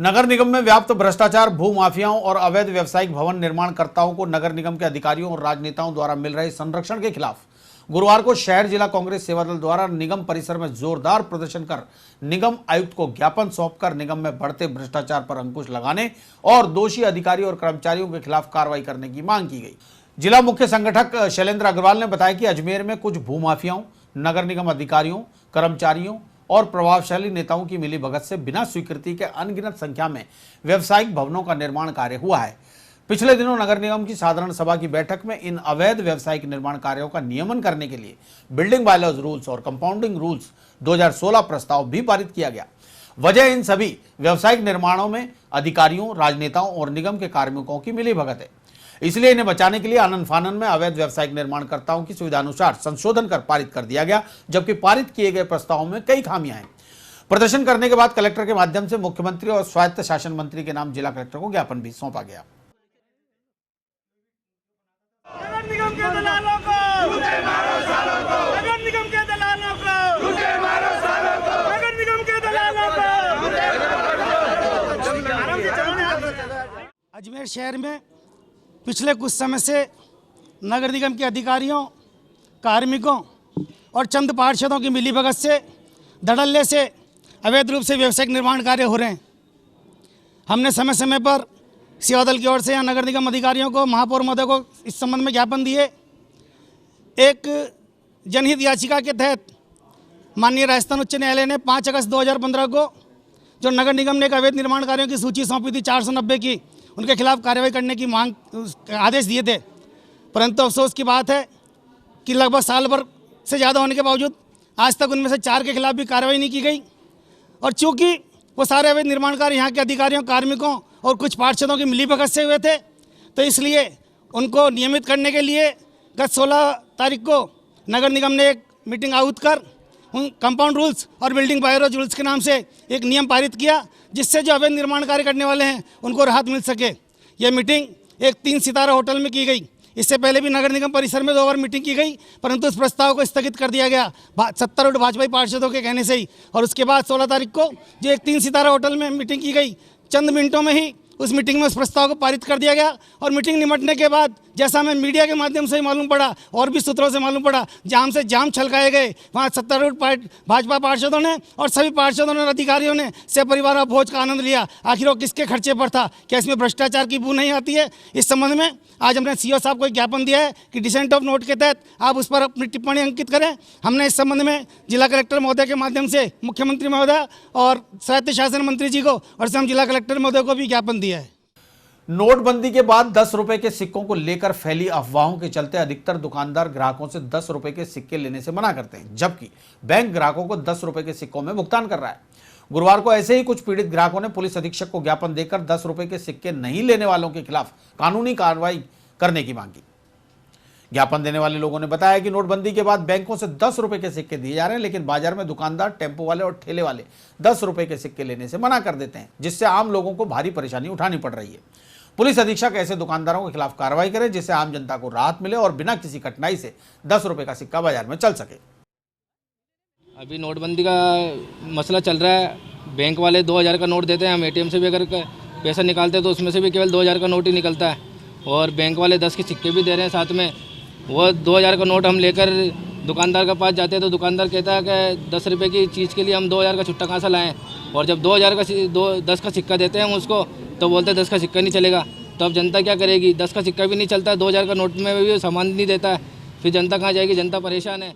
नगर निगम में व्याप्त भ्रष्टाचार, भू माफियाओं और अवैध व्यावसायिक भवन निर्माणकर्ताओं को नगर निगम के अधिकारियों और राजनेताओं द्वारा मिल रहे संरक्षण के खिलाफ गुरुवार को शहर जिला कांग्रेस सेवा दल द्वारा निगम परिसर में जोरदार प्रदर्शन कर निगम आयुक्त को ज्ञापन सौंपकर निगम में बढ़ते भ्रष्टाचार पर अंकुश लगाने और दोषी अधिकारियों और कर्मचारियों के खिलाफ कार्रवाई करने की मांग की गई। जिला मुख्य संगठक शैलेंद्र अग्रवाल ने बताया कि अजमेर में कुछ भूमाफियाओं, नगर निगम अधिकारियों, कर्मचारियों और प्रभावशाली नेताओं की मिलीभगत से बिना स्वीकृति के अनगिनत संख्या में व्यवसायिक भवनों का निर्माण कार्य हुआ है। पिछले दिनों नगर निगम की साधारण सभा की बैठक में इन अवैध व्यवसायिक निर्माण कार्यों का नियमन करने के लिए बिल्डिंग बायलॉज रूल्स और कंपाउंडिंग रूल्स 2016 प्रस्ताव भी पारित किया गया। वजह इन सभी व्यवसायिक निर्माणों में अधिकारियों, राजनेताओं और निगम के कार्मिकों की मिलीभगत है। इसलिए इन्हें बचाने के लिए आनन फानन में अवैध व्यावसायिक निर्माणकर्ताओं की सुविधानुसार संशोधन कर पारित कर दिया गया, जबकि पारित किए गए प्रस्तावों में कई खामियां हैं। प्रदर्शन करने के बाद कलेक्टर के माध्यम से मुख्यमंत्री और स्वायत्त शासन मंत्री के नाम जिला कलेक्टर को ज्ञापन भी सौंपा गया। नगर निगम के दलालों को झूठे मारो सालों को, नगर निगम के दलालों को झूठे मारो सालों को, नगर निगम के दलालों को अजमेर शहर में पिछले कुछ समय से नगर निगम के अधिकारियों, कार्मिकों और चंद पार्षदों की मिलीभगत से धड़ल्ले से अवैध रूप से व्यावसायिक निर्माण कार्य हो रहे हैं। हमने समय समय पर सेवा दल की ओर से या नगर निगम अधिकारियों को, महापौर महोदय को इस संबंध में ज्ञापन दिए। एक जनहित याचिका के तहत माननीय राजस्थान उच्च न्यायालय ने 5 अगस्त 2015 को जो नगर निगम ने एक अवैध निर्माण कार्यों की सूची सौंपी थी 490 की, उनके खिलाफ कार्रवाई करने की मांग आदेश दिए थे। परंतु अफसोस की बात है कि लगभग साल भर से ज़्यादा होने के बावजूद आज तक उनमें से 4 के खिलाफ भी कार्रवाई नहीं की गई। और चूँकि वो सारे अवैध निर्माण कार्य यहाँ के अधिकारियों, कार्मिकों और कुछ पार्षदों की मिलीभगत से हुए थे, तो इसलिए उनको नियमित करने के लिए गत 16 तारीख को नगर निगम ने एक मीटिंग आहूत कर उन कंपाउंड रूल्स और बिल्डिंग बायलॉज रूल्स के नाम से एक नियम पारित किया, जिससे जो अवैध निर्माण कार्य करने वाले हैं उनको राहत मिल सके। ये मीटिंग एक 3 सितारा होटल में की गई। इससे पहले भी नगर निगम परिसर में 2 बार मीटिंग की गई, परंतु इस प्रस्ताव को स्थगित कर दिया गया 70 भाजपाई पार्षदों के कहने से ही। और उसके बाद 16 तारीख को जो एक 3 सितारा होटल में मीटिंग की गई, चंद मिनटों में ही उस मीटिंग में उस प्रस्ताव को पारित कर दिया गया। और मीटिंग निमटने के बाद जैसा हमें मीडिया के माध्यम से ही मालूम पड़ा और भी सूत्रों से मालूम पड़ा, जाम से जाम छलकाए गए। वहाँ 70 भाजपा पार्षदों ने और सभी पार्षदों ने और अधिकारियों ने सपरिवार और भोज का आनंद लिया। आखिर वो किसके खर्चे पर था? क्या इसमें भ्रष्टाचार की बू नहीं आती है? इस संबंध में आज हमने सीओ साहब को एक ज्ञापन दिया है कि डिसेंट ऑफ नोट के तहत आप उस पर अपनी टिप्पणी अंकित करें। हमने इस संबंध में जिला कलेक्टर महोदय के माध्यम से मुख्यमंत्री महोदय और स्वायत्त शासन मंत्री जी को और हम जिला कलेक्टर महोदय को भी ज्ञापन दिया है। नोटबंदी के बाद 10 रुपए के सिक्कों को लेकर फैली अफवाहों के चलते अधिकतर दुकानदार ग्राहकों से 10 रुपए के सिक्के लेने से मना करते हैं, जबकि बैंक ग्राहकों को 10 रुपए के सिक्कों में भुगतान कर रहा है। गुरुवार को ऐसे ही कुछ पीड़ित ग्राहकों ने पुलिस अधीक्षक को ज्ञापन देकर 10 रुपए के सिक्के नहीं लेने वालों के खिलाफ कानूनी कार्रवाई करने की मांग की। ज्ञापन देने वाले लोगों ने बताया कि नोटबंदी के बाद बैंकों से 10 रुपए के सिक्के दिए जा रहे हैं, लेकिन बाजार में दुकानदार, टेम्पो वाले और ठेले वाले 10 रुपए के सिक्के लेने से मना कर देते हैं, जिससे आम लोगों को भारी परेशानी उठानी पड़ रही है। पुलिस अधीक्षक ऐसे दुकानदारों के खिलाफ कार्रवाई करे, जिससे आम जनता को राहत मिले और बिना किसी कठिनाई से 10 रुपए का सिक्का बाजार में चल सके। अभी नोटबंदी का मसला चल रहा है। बैंक वाले 2000 का नोट देते हैं, हम एटीएम से भी अगर पैसा निकालते हैं तो उसमें से भी केवल 2000 का नोट ही निकलता है। और बैंक वाले 10 के सिक्के भी दे रहे हैं साथ में। वो 2000 का नोट हम लेकर दुकानदार के पास जाते हैं तो दुकानदार कहता है कि 10 रुपये की चीज़ के लिए हम 2000 का छुट्टा कहाँ से लाएँ। और जब 2000 का 10 का सिक्का देते हैं हम उसको, तो बोलते हैं 10 का सिक्का नहीं चलेगा। तो अब जनता क्या करेगी? 10 का सिक्का भी नहीं चलता, 2000 का नोट में भी सामान नहीं देता है, फिर जनता कहाँ जाएगी? जनता परेशान है।